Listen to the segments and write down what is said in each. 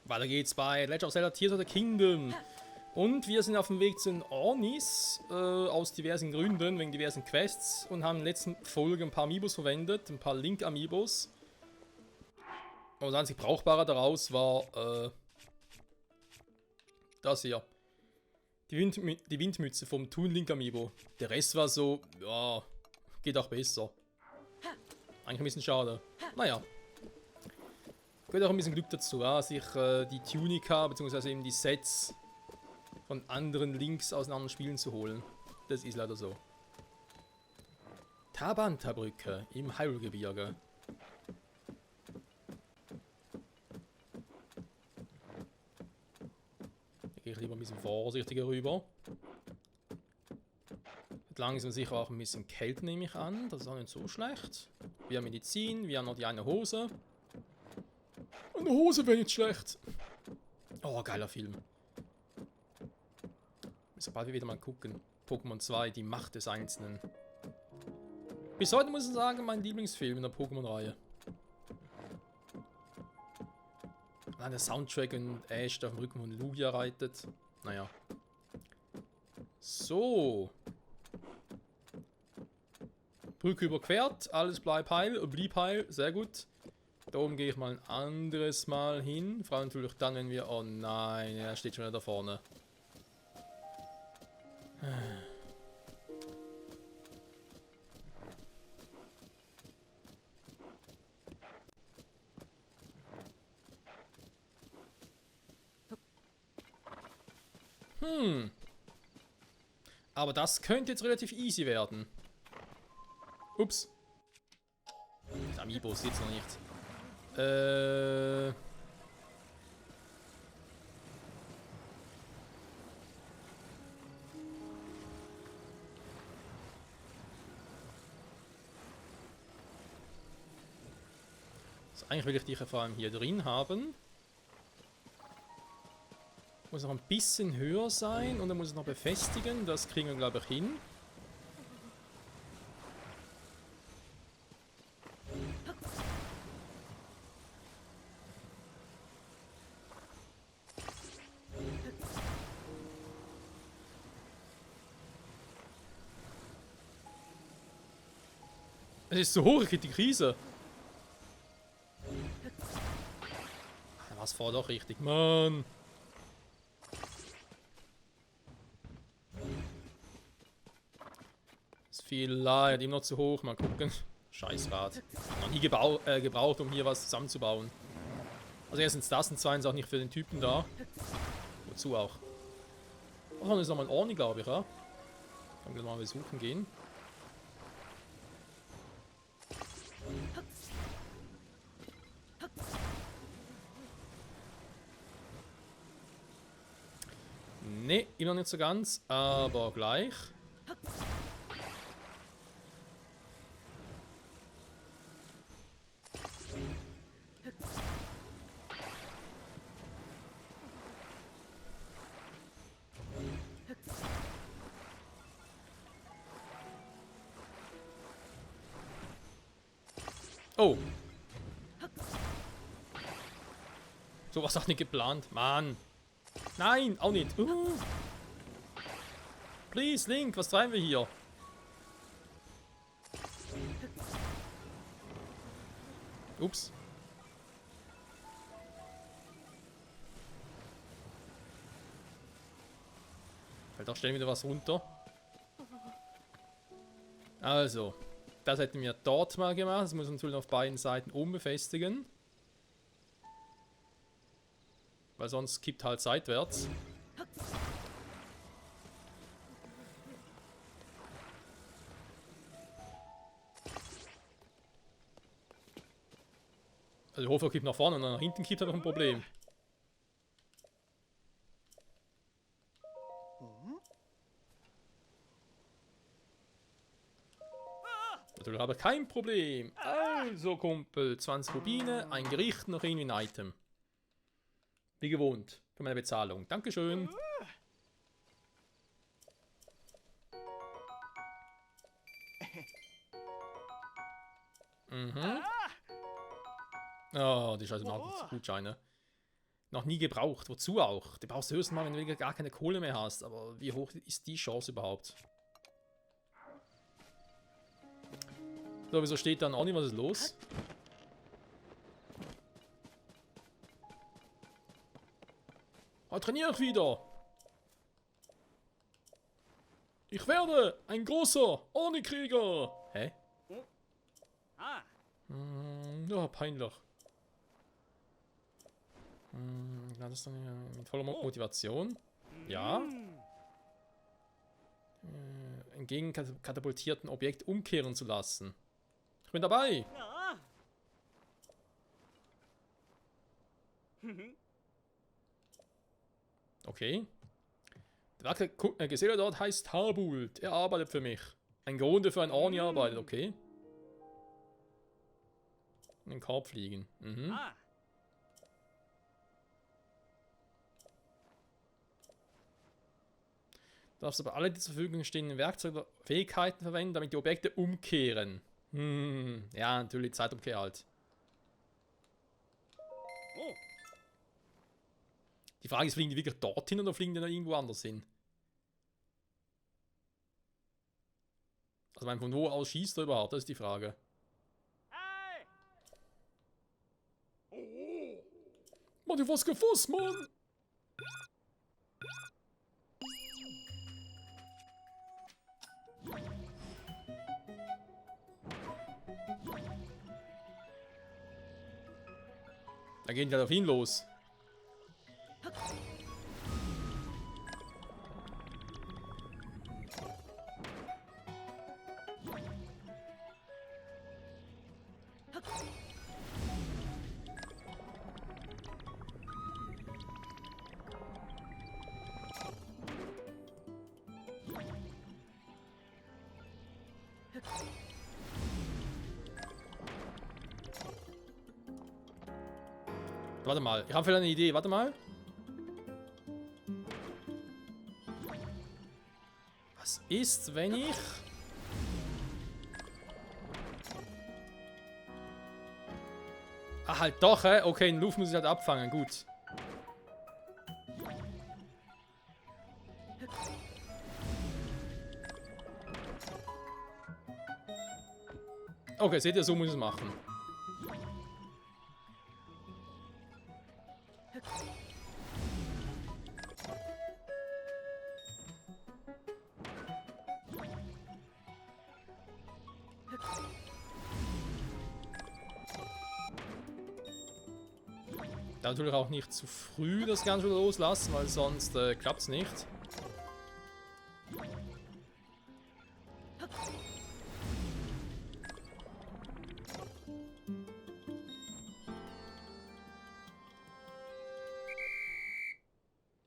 Weiter geht's bei Legend of Zelda Tears of the Kingdom. Und wir sind auf dem Weg zu den Ornis, aus diversen Gründen, wegen diversen Quests. Und haben in der letzten Folge ein paar Amiibos verwendet, ein paar Link-Amiibos. Und das einzig Brauchbare daraus war, das hier. Die Windmütze vom Toon Link Amiibo. Der Rest war so, ja, geht auch besser. Eigentlich ein bisschen schade. Naja. Gehört auch ein bisschen Glück dazu, ja, sich die Tunica bzw. eben die Sets von anderen Links aus anderen Spielen zu holen. Das ist leider so. Tabanta-Brücke im Hyrule-Gebirge. Da gehe ich lieber ein bisschen vorsichtiger rüber. Wird langsam sicher auch ein bisschen kälter, nehme ich an. Das ist auch nicht so schlecht. Wir haben Medizin, wir haben noch die eine Hose. Eine Hose wäre nicht schlecht. Oh, geiler Film. Sobald wir wieder mal gucken. Pokémon 2, die Macht des Einzelnen. Bis heute muss ich sagen, mein Lieblingsfilm in der Pokémon-Reihe. Allein der Soundtrack und Ash, der auf dem Rücken von Lugia reitet. Naja. So. Brücke überquert, alles blieb heil, sehr gut. Da oben gehe ich mal ein anderes Mal hin. Vor allem natürlich dann, wenn wir... Oh nein, er steht schon wieder da vorne. Aber das könnte jetzt relativ easy werden. Ups. Das Amiibo sieht es noch nicht. Also eigentlich will ich dich ja vor allem hier drin haben. Muss noch ein bisschen höher sein und dann muss es noch befestigen. Das kriegen wir, glaube ich, hin. Es ist so hoch, ich krieg die Krise. Da war es vorher doch richtig, Mann. Ist vielleicht immer noch zu hoch, mal gucken. Scheißrad. Noch nie gebraucht, um hier was zusammenzubauen. Also erstens das und zweitens auch nicht für den Typen da. Wozu auch? Oh, das ist nochmal ein Orni, glaube ich, ja? Können wir mal besuchen gehen. Ne, immer noch nicht so ganz, aber gleich. Oh. Sowas auch nicht geplant. Mann. Nein, auch nicht. Please, Link, was treiben wir hier? Ups. Fällt auch schnell wieder was runter. Also, das hätten wir dort mal gemacht. Das muss man natürlich auf beiden Seiten oben befestigen. Weil sonst kippt halt seitwärts. Also Hofer kippt nach vorne und nach hinten kippt er noch ein Problem. Natürlich aber kein Problem. Also Kumpel, 20 Rubine, ein Gericht, noch irgendwie ein Item. Wie gewohnt, für meine Bezahlung. Dankeschön. Mhm. Oh, die scheiße Gutscheine. Noch nie gebraucht. Wozu auch? Die brauchst du höchstens mal, wenn du gar keine Kohle mehr hast. Aber wie hoch ist die Chance überhaupt? So, wieso steht dann auch nicht, was ist los? Oh, trainiere ich wieder. Ich werde ein großer Orni-Krieger. Hä? Ja, peinlich. Das ist dann mit voller Motivation. Ja. Entgegen katapultierten Objekt umkehren zu lassen. Ich bin dabei. Okay. Der wackere Geselle dort heißt Harbult. Er arbeitet für mich. Ein Gehirn, der für ein Orni arbeitet, okay. In den Korb fliegen. Mhm. Du darfst aber alle die zur Verfügung stehenden Werkzeuge oder Fähigkeiten verwenden, damit die Objekte umkehren. Ja, natürlich Zeitumkehr halt. Die Frage ist, fliegen die wirklich dorthin oder fliegen die noch irgendwo anders hin? Also, von wo aus schießt er überhaupt? Das ist die Frage. Mann, du was gefasst, Mann! Da gehen wir auf ihn los. Warte mal, ich habe vielleicht eine Idee. Warte mal. Was ist, wenn ich... Ah, halt doch, hä? Okay, in Luft muss ich halt abfangen. Gut. Okay, seht ihr, so muss ich es machen. Natürlich auch nicht zu früh das Ganze wieder loslassen, weil sonst klappt es nicht.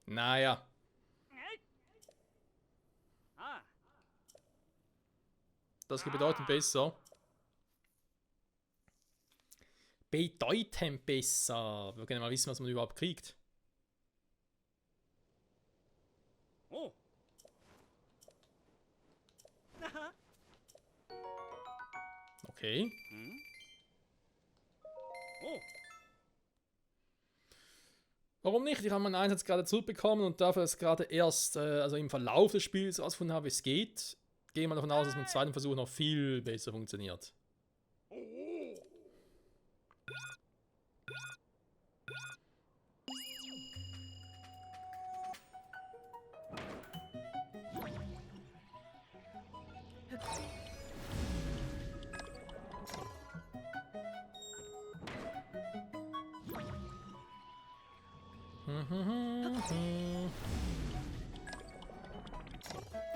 Naja. Das geht bedeutend besser. Bedeutend besser. Wir können mal wissen, was man überhaupt kriegt. Okay. Warum nicht? Ich habe meinen Einsatz gerade zurückbekommen und dafür es gerade erst, also im Verlauf des Spiels herausgefunden habe, wie es geht, gehe ich mal davon aus, dass mein zweiten Versuch noch viel besser funktioniert.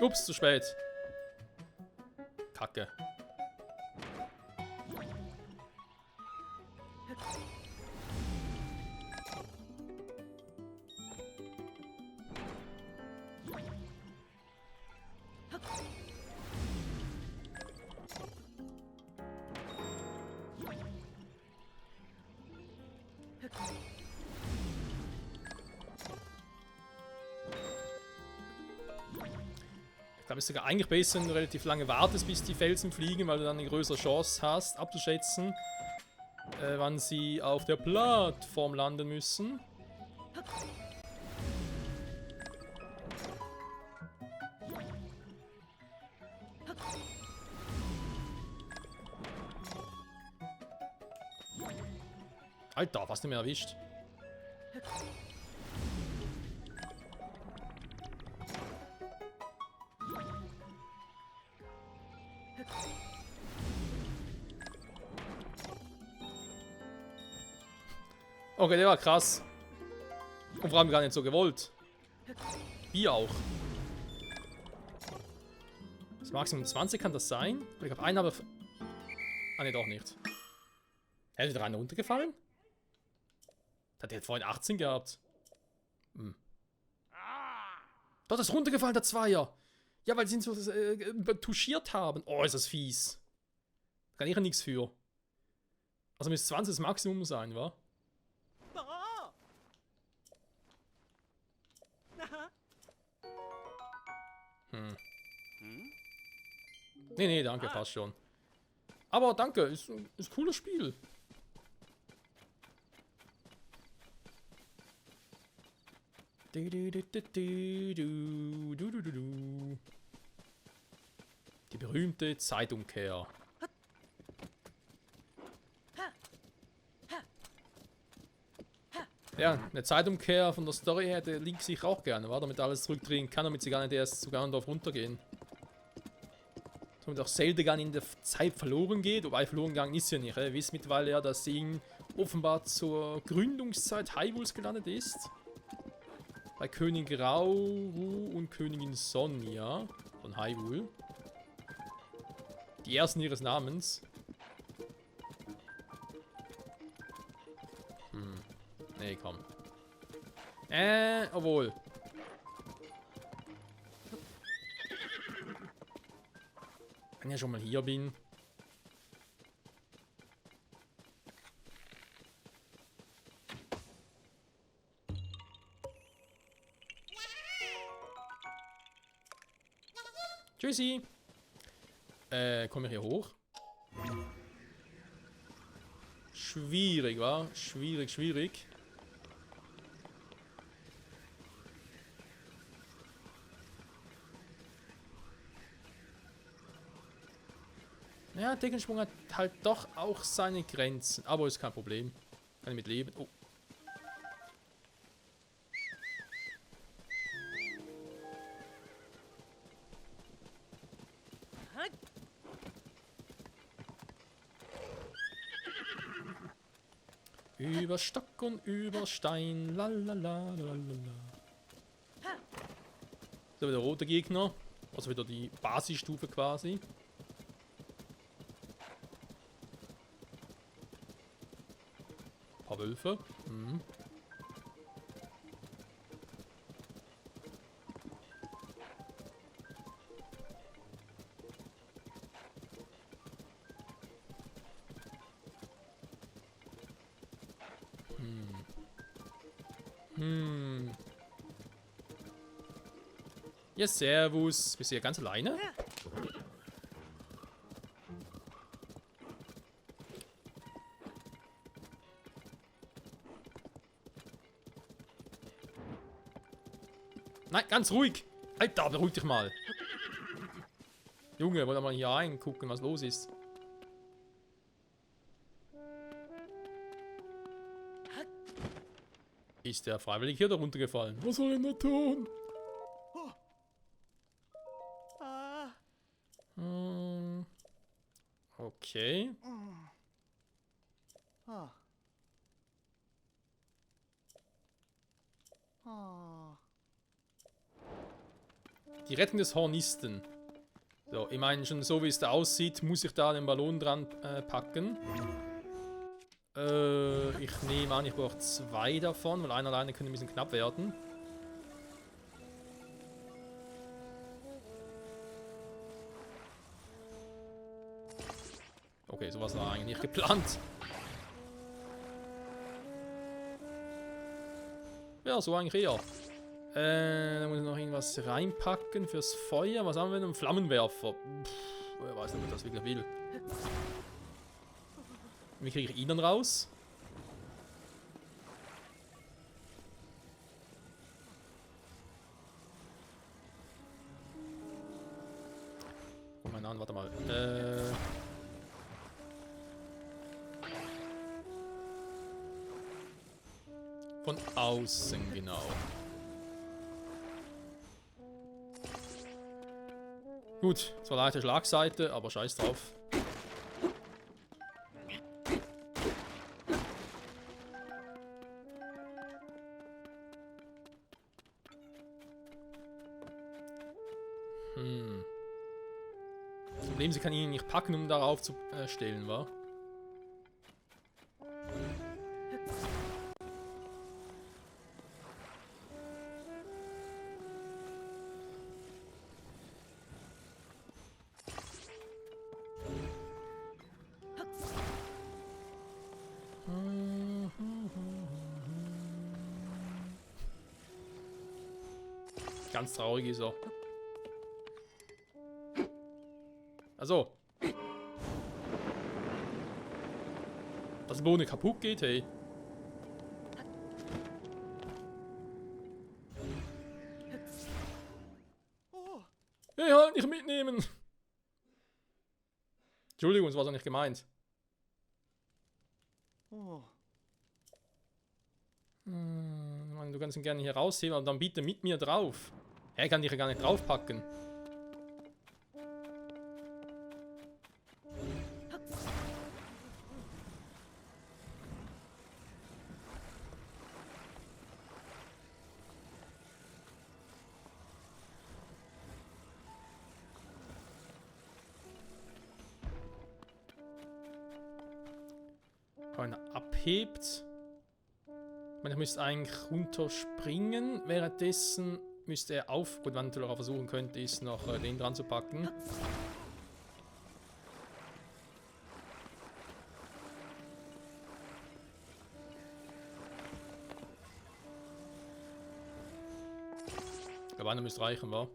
Ups, zu spät. Kacke. Ich glaube, es ist sogar eigentlich besser, wenn du relativ lange wartest, bis die Felsen fliegen, weil du dann eine größere Chance hast, abzuschätzen, wann sie auf der Plattform landen müssen. Alter, fast nicht mehr erwischt. Okay, der war krass. Und vor allem gar nicht so gewollt. Wie auch. Das Maximum 20 kann das sein? Ich habe einen, aber... Ah, ne, doch nicht. Hätte wieder einer runtergefallen? Der hat vorhin 18 gehabt. Hm. Doch, das ist runtergefallen, der Zweier. Ja, weil sie ihn so touchiert haben. Oh, ist das fies. Da kann ich ja nichts für. Also müsste 20 das Maximum sein, wa? Hm. Nee, danke, passt schon. Aber danke, ist ein cooles Spiel. Die berühmte Zeitumkehr. Ja, eine Zeitumkehr von der Story her, der Link sich auch gerne, war, damit alles zurückdrehen kann, damit sie gar nicht erst zu Ganondorf runtergehen. Damit auch Zelda gar nicht in der Zeit verloren geht, wobei verloren gegangen ist ja nicht. Ihr wisst mittlerweile ja, dass sie offenbar zur Gründungszeit Hyrules gelandet ist. Bei König Rauru und Königin Sonja von Hyrule. Die ersten ihres Namens. Nee, komm. Obwohl. Wenn ich ja schon mal hier bin. Tschüssi. Komme ich hier hoch? Schwierig, wa? Schwierig. Ja, Deckensprung hat halt doch auch seine Grenzen. Aber ist kein Problem. Kann ich mit leben. Oh. Über Stock und über Stein. Lalalala. So, wieder rote Gegner. Also wieder die Basisstufe quasi. Ein paar Wölfe. Mhm. Ja, servus. Bist du hier ganz alleine? Nein, ganz ruhig. Alter, beruhig dich mal. Junge, wollen wir mal hier reingucken, was los ist. Ist der freiwillig hier da runtergefallen? Was soll er denn tun? Okay. Die Rettung des Hornisten. So, ich meine, schon so wie es da aussieht, muss ich da den Ballon dran packen. Ich nehme an, ich brauche 2 davon, weil einer alleine könnte ein bisschen knapp werden. Okay, sowas war eigentlich nicht geplant. Ja, so eigentlich eher. Da muss ich noch irgendwas reinpacken fürs Feuer. Was haben wir denn? Einen Flammenwerfer. Ich weiß nicht, ob ich das wirklich will. Wie kriege ich ihn dann raus? Mann, warte mal. Von außen, genau. Gut, zwar leichte Schlagseite, aber scheiß drauf. Das Problem, sie kann ihn nicht packen, um darauf zu stellen, wa? Ganz traurig ist er. Also. Dass die Bohne kaputt geht, hey. Hey, halt nicht mitnehmen. Entschuldigung, das war so nicht gemeint. Mann, du kannst ihn gerne hier rausheben, aber dann bitte mit mir drauf. Er kann dich ja gar nicht draufpacken. Wenn er abhebt. Ich meine, er müsste eigentlich runterspringen. Währenddessen müsste er auf. Gut, was natürlich auch versuchen könnte, ist noch den dran zu packen. Ich glaube, einer müsste reichen, wa?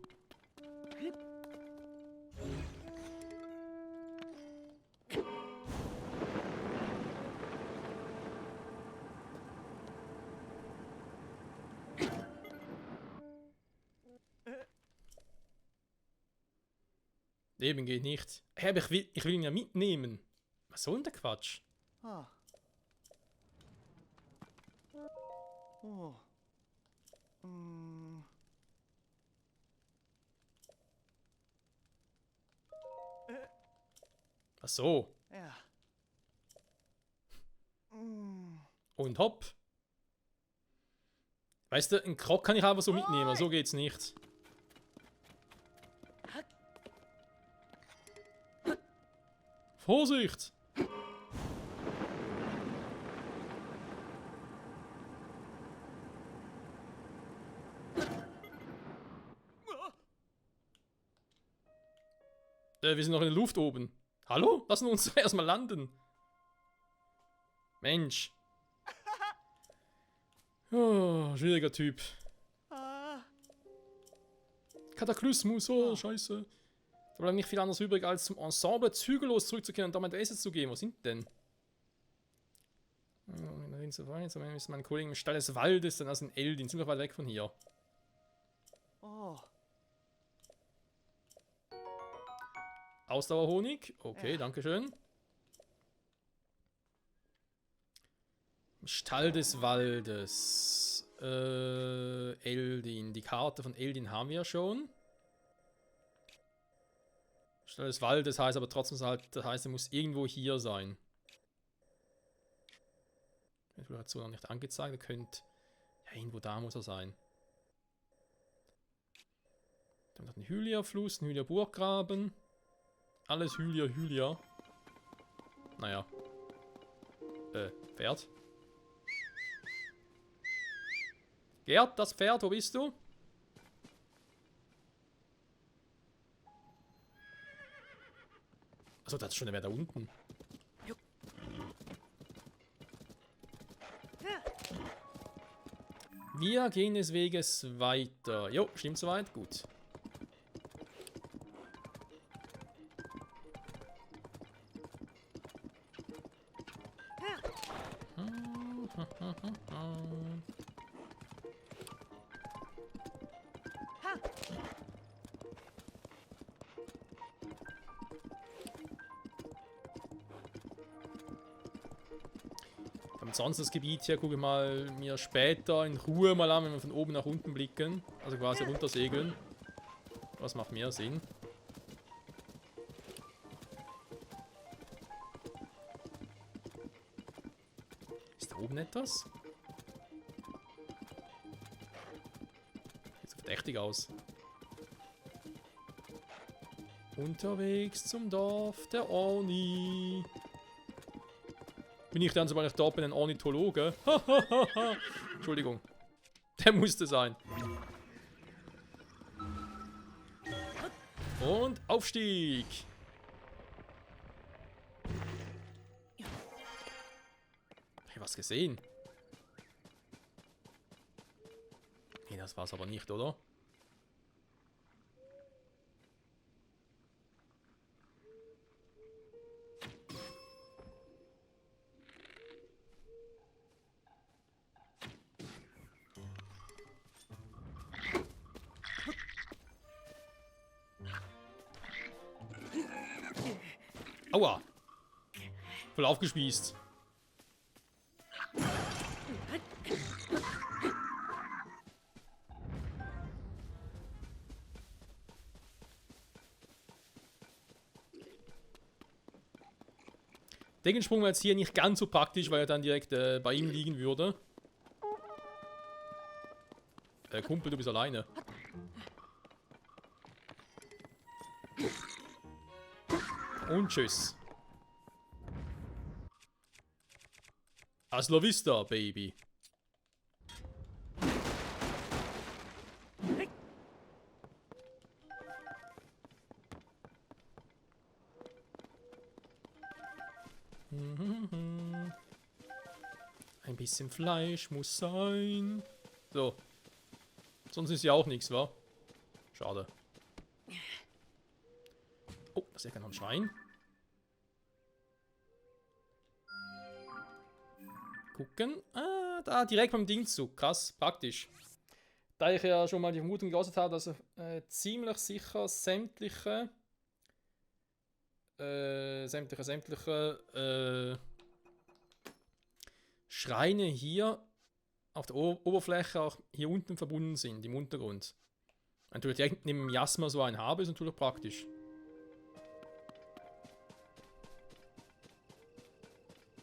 Eben geht nicht. Hey, aber ich will ihn ja mitnehmen. Was soll denn der Quatsch? Ach so. Und hopp. Weißt du, einen Krog kann ich einfach so mitnehmen. So geht's nicht. Vorsicht! Wir sind noch in der Luft oben. Hallo? Lassen wir uns erstmal landen. Mensch. Oh, schwieriger Typ. Kataklysmus, oh, scheiße. Da bleibt nicht viel anderes übrig, als zum Ensemble zügellos zurückzukehren und damit Aces zu geben. Wo sind die denn? Zumindest mein Kollegen im Stall des Waldes, dann aus den Eldin. Ziemlich weit weg von hier. Ausdauerhonig. Okay, dankeschön. Im Stall des Waldes. Eldin. Die Karte von Eldin haben wir ja schon. Stall des Waldes heißt aber trotzdem halt, das heißt, er muss irgendwo hier sein. Das wird so noch nicht angezeigt. Er könnte. Ja, irgendwo da muss er sein. Dann noch ein Hylia-Fluss, ein Hylia-Burggraben. Alles Hylia, Hylia. Naja. Pferd. Gerd, das Pferd, wo bist du? Achso, das ist schon wer da unten. Wir gehen des Weges weiter. Jo, stimmt soweit? Gut. sonst das Gebiet hier gucke ich mal mir später in Ruhe mal an, wenn wir von oben nach unten blicken. Also quasi runtersegeln. Was macht mehr Sinn? Ist da oben etwas? Sieht so verdächtig aus. Unterwegs zum Dorf der Orni. Bin ich dann, sobald ich dort bin, ein Ornithologe? Entschuldigung. Der musste sein. Und Aufstieg. Hab ich was gesehen? Nee, das war's aber nicht, oder? Aua! Voll aufgespießt. Deckensprung war jetzt hier nicht ganz so praktisch, weil er dann direkt bei ihm liegen würde. Kumpel, du bist alleine. Und tschüss. Hasta la vista, Baby. Ein bisschen Fleisch muss sein. So. Sonst ist ja auch nichts, wa? Schade. Oh, das ist ja kein Schrein. Gucken. Ah, da direkt beim Dingzug. Krass, praktisch. Da ich ja schon mal die Vermutung geäußert habe, dass ziemlich sicher sämtliche Schreine hier auf der Oberfläche auch hier unten verbunden sind, im Untergrund. Wenn du direkt neben dem Jasma so einen habe, ist natürlich praktisch.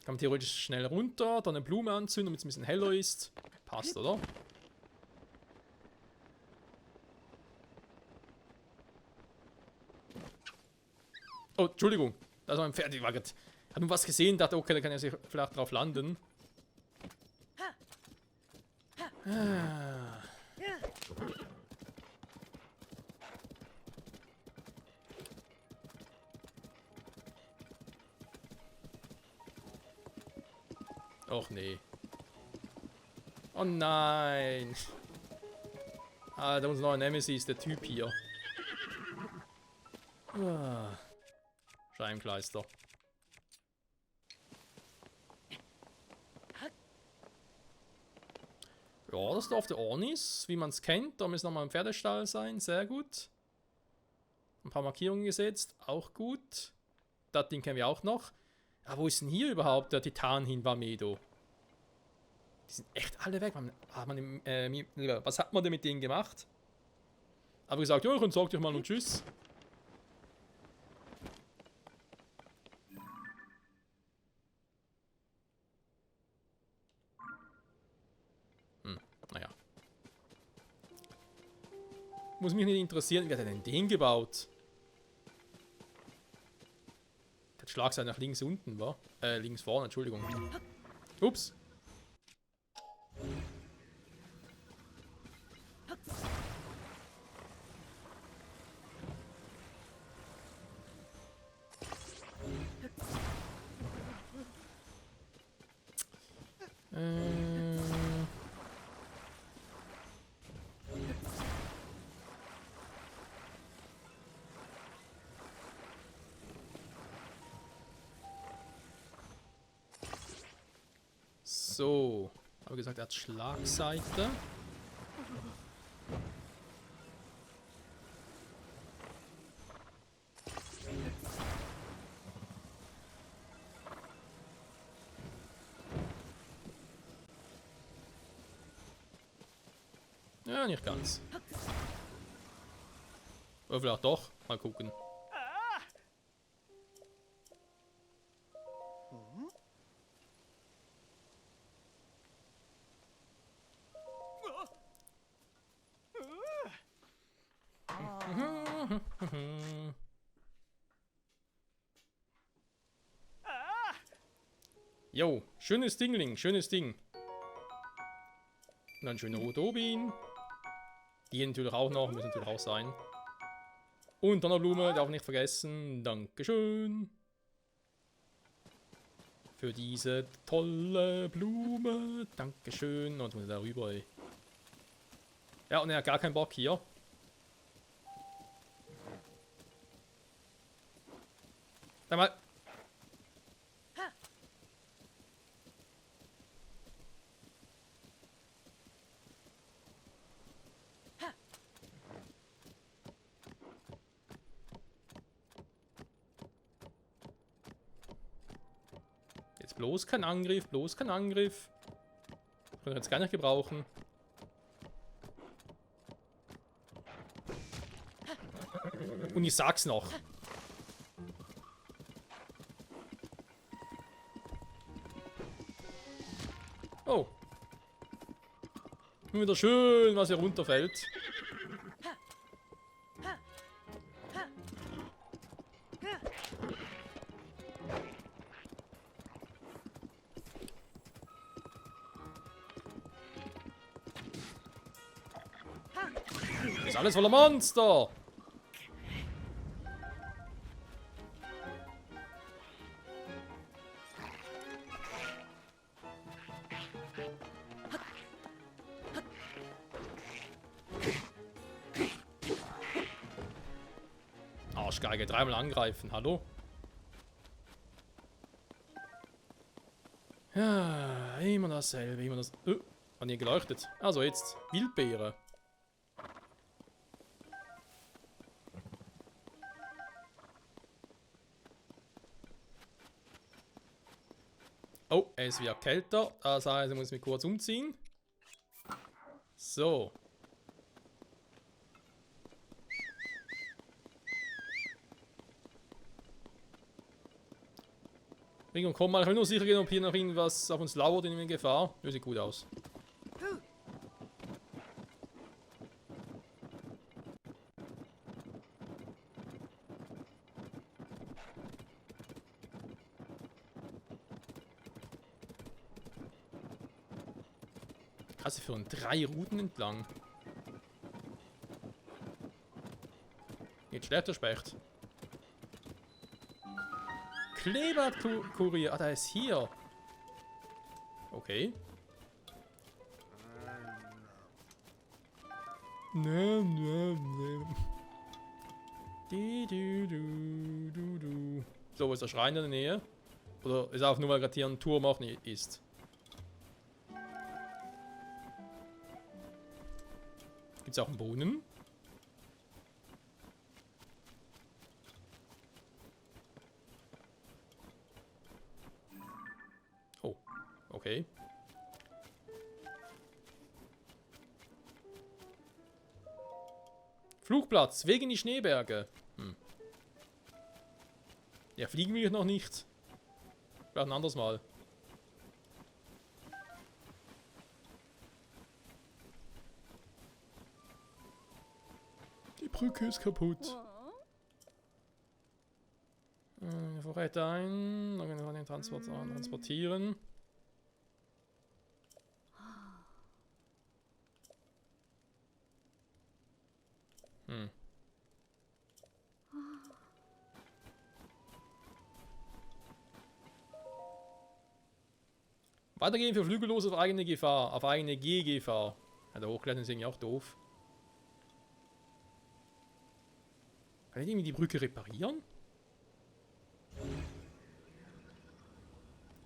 Kann man theoretisch schnell runter, dann eine Blume anzünden, damit es ein bisschen heller ist. Passt, oder? Oh, Entschuldigung. Da ist ein Pferd. Ich habe nur was gesehen, dachte, okay, da kann er sich vielleicht drauf landen. Ah. Och nee. Oh nein. Ah, da muss noch ein Nemesis, der Typ hier. Ah. Scheibenkleister. Ja, das Dorf der Ornis, wie man es kennt. Da muss nochmal ein Pferdestall sein, sehr gut. Ein paar Markierungen gesetzt, auch gut. Das Ding kennen wir auch noch. Aber wo ist denn hier überhaupt der Titan hin, Vamedo? Die sind echt alle weg. Was hat man denn mit denen gemacht? Aber gesagt, ja, und sagt euch mal und tschüss. Naja. Muss mich nicht interessieren, wer hat denn den gebaut? Der Schlagseil nach links unten war. Links vorne, Entschuldigung. Ups. So. Habe gesagt, er hat Schlagseite. Ja, nicht ganz. Oder vielleicht doch. Mal gucken. Jo, schönes Dingling, schönes Ding. Und dann schöne rote Rubin. Die natürlich auch noch, müssen natürlich auch sein. Und Donnerblume, darf nicht vergessen. Dankeschön. Für diese tolle Blume. Dankeschön. Und muss da rüber, ey. Ja, und er hat gar keinen Bock hier. Sag mal. Jetzt bloß kein Angriff, bloß kein Angriff. Können wir jetzt gar nicht gebrauchen. Und ich sag's noch. Oh. Nur wieder schön, was hier runterfällt. Ist alles voller Monster. Arschgeige, dreimal angreifen, hallo? Ja, immer dasselbe, immer das... Hat hier geleuchtet. Also jetzt, Wildbeere. Oh, es wird kälter. Das heißt, ich muss mich kurz umziehen. So. Ring und komm mal, ich will nur sicher gehen, ob hier noch irgendwas auf uns lauert in Gefahr. Das sieht gut aus. Also für 3 Routen entlang. Jetzt schläft der Specht. Kleberkurier. Ah, da ist hier. Okay. So, wo ist der Schrein in der Nähe? Oder ist auch nur, weil gerade hier ein Turm auch nicht ist? Gibt es auch einen Brunnen? Oh, okay. Flugplatz, Weg in die Schneeberge. Ja, fliegen wir noch nicht. Vielleicht ein anderes Mal. Die Brücke ist kaputt. Vorräte ein, dann können wir den transportieren. Weitergehen für Flügellos auf eigene Gefahr, auf eigene Gehgefahr. Ja, der Hochklettern ist irgendwie auch doof. Kann ich irgendwie die Brücke reparieren?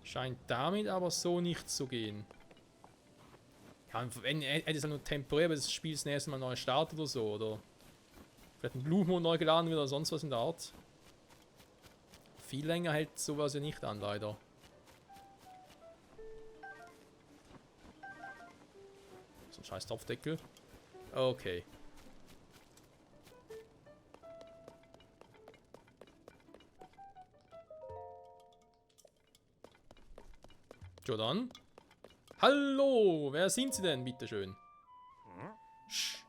Scheint damit aber so nicht zu gehen. Ja, wenn hätte es halt nur temporär, aber das Spiel das nächste Mal neu startet oder so, oder vielleicht ein Blumenmond neu geladen wird oder sonst was in der Art. Viel länger hält sowas ja nicht an, leider. So ein scheiß Topfdeckel. Okay. So dann. Hallo, wer sind Sie denn, bitteschön? Sch.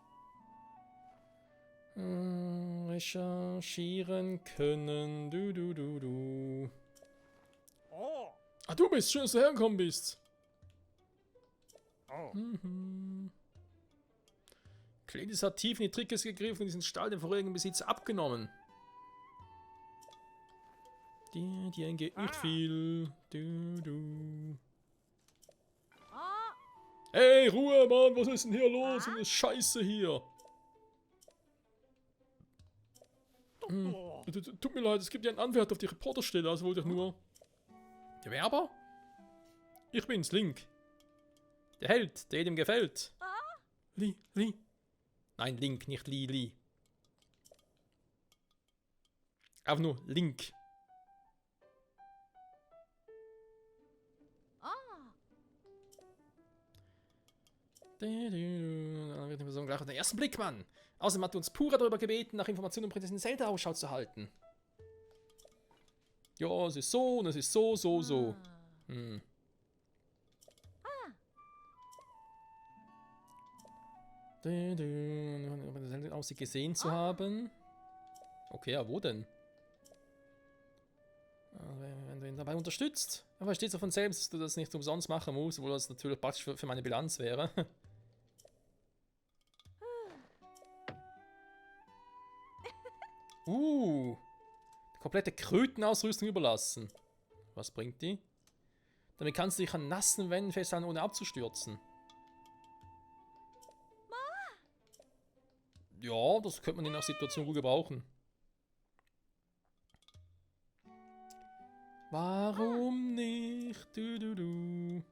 Recherchieren können. Du. Oh. Ah, du bist schön, dass du hergekommen bist. Oh. Cledis hat tief in die Trickes gegriffen und diesen Stall dem vorherigen Besitzer abgenommen. Dir entgeht nicht viel. Du. Hey, Ruhe, Mann, was ist denn hier los? Das ist Scheiße hier. Tut mir leid, es gibt ja einen Anwärter auf die Reporterstelle, also wollte ich nur... Der Werber? Ich bin's, Link. Der Held, der jedem gefällt. Lee. Nein, Link, nicht Lee. Einfach nur Link. Dann wird die Person gleich auf den ersten Blick, Mann. Außerdem hat uns Pura darüber gebeten, nach Informationen um Prinzessin Zelda Ausschau zu halten. Ja, es ist so und es ist so. Aus sie gesehen zu haben. Okay, ja, wo denn? Wenn du ihn dabei unterstützt. Er versteht doch von selbst, dass du das nicht umsonst machen musst, obwohl das natürlich praktisch für meine Bilanz wäre. Die komplette Krötenausrüstung überlassen. Was bringt die? Damit kannst du dich an nassen Wänden festhalten, ohne abzustürzen. Ja, das könnte man in der Situation gut gebrauchen. Warum nicht? Du.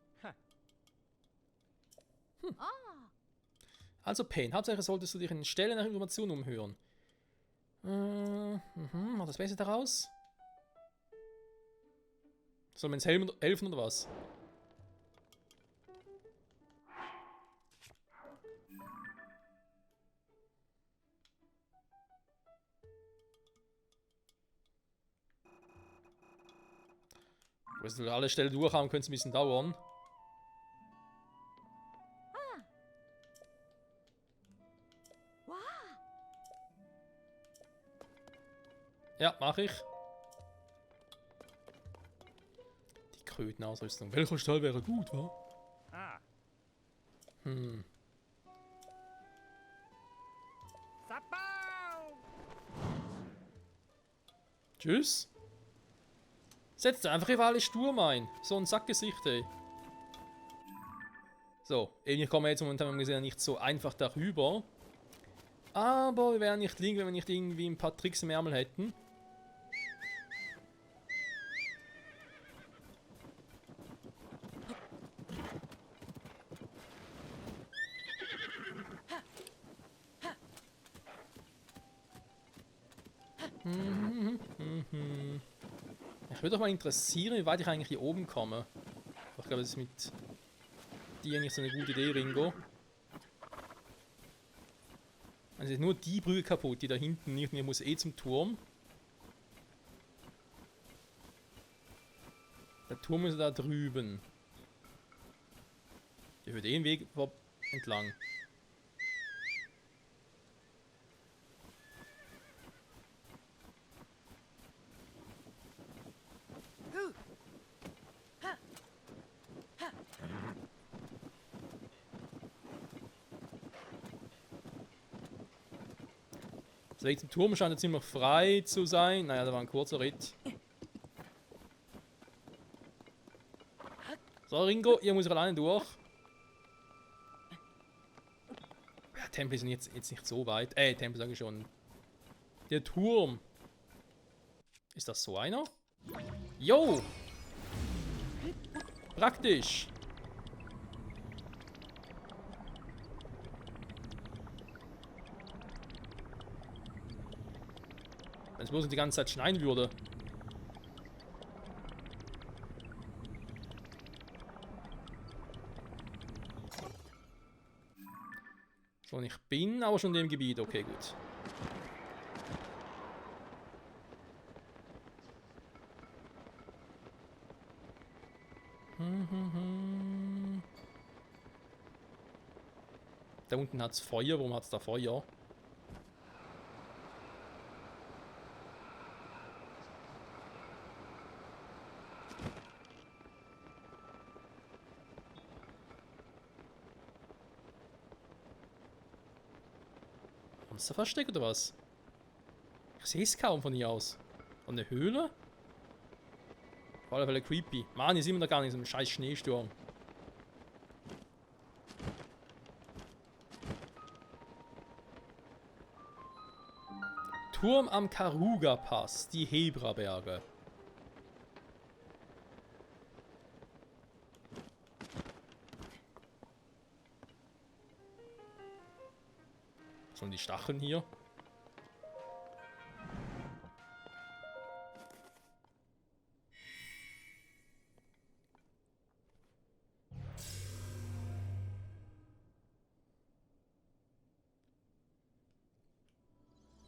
Also Pain, hauptsächlich solltest du dich in Stellen nach Informationen umhören. Macht das Beste daraus? Soll man uns helfen oder was? Wenn wir alle Stellen durch haben, könnte es ein bisschen dauern. Ja, mache ich. Die Krötenausrüstung. Welcher Stall wäre gut, wa? Tschüss. Setzt einfach alle Sturm ein. So ein Sackgesicht, ey. So, eben hier kommen wir jetzt momentan gesehen nicht so einfach darüber. Aber wir wären nicht liegen, wenn wir nicht irgendwie ein paar Tricks im Ärmel hätten. Ich würde doch mal interessieren, wie weit ich eigentlich hier oben komme. Ich glaube, das ist mit dir nicht so eine gute Idee, Ringo. Also ist nur die Brücke kaputt, die da hinten nicht. Ich muss eh zum Turm. Der Turm ist da drüben. Der führt eh den Weg entlang. Der Weg zum Turm scheint ziemlich frei zu sein. Naja, da war ein kurzer Ritt. So, Ringo, ihr muss alleine durch. Ja, Tempel sind jetzt nicht so weit. Tempel sage ich schon. Der Turm. Ist das so einer? Jo! Praktisch. Wenn es bloß die ganze Zeit schneien würde. So, ich bin aber schon in dem Gebiet. Okay, gut. Da unten hat es Feuer. Warum hat es da Feuer? Monsterversteck oder was? Ich sehe es kaum von hier aus. Und eine Höhle? Auf alle Fälle creepy. Mann, hier sind wir da gar nicht in so einem scheiß Schneesturm. Turm am Karuga-Pass, die Hebra-Berge. Schon die Stacheln hier.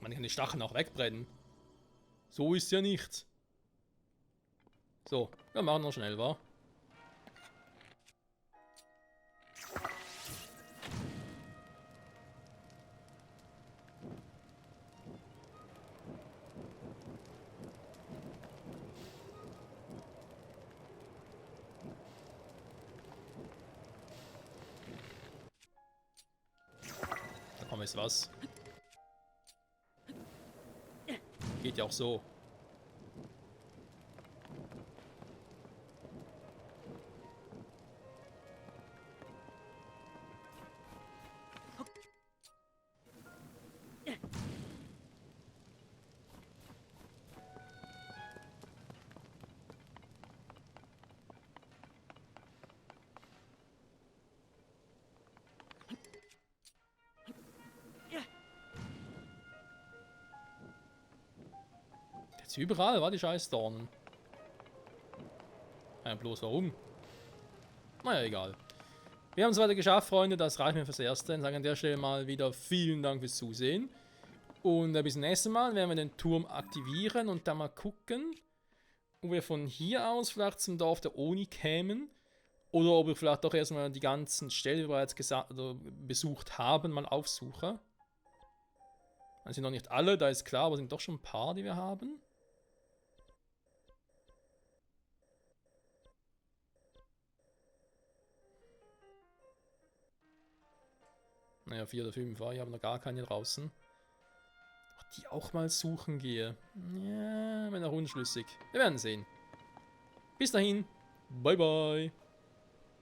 Man kann die Stacheln auch wegbrennen. So ist ja nichts. So, wir machen noch schnell, wa? Da kommt jetzt was. Geht ja auch so. Jetzt überall war die Scheißdornen. Ja, bloß warum? Naja, egal. Wir haben es weiter geschafft, Freunde. Das reicht mir fürs Erste. Ich sage an der Stelle mal wieder vielen Dank fürs Zusehen. Und bis zum nächsten Mal werden wir den Turm aktivieren und dann mal gucken, ob wir von hier aus vielleicht zum Dorf der Oni kämen. Oder ob wir vielleicht doch erstmal die ganzen Ställe, die wir jetzt besucht haben, mal aufsuchen. Das sind noch nicht alle, da ist klar, aber es sind doch schon ein paar, die wir haben. Naja, 4 oder 5 war. Ich habe noch gar keine draußen. Ob die auch mal suchen gehe. Ja, bin noch unschlüssig. Wir werden sehen. Bis dahin. Bye, bye.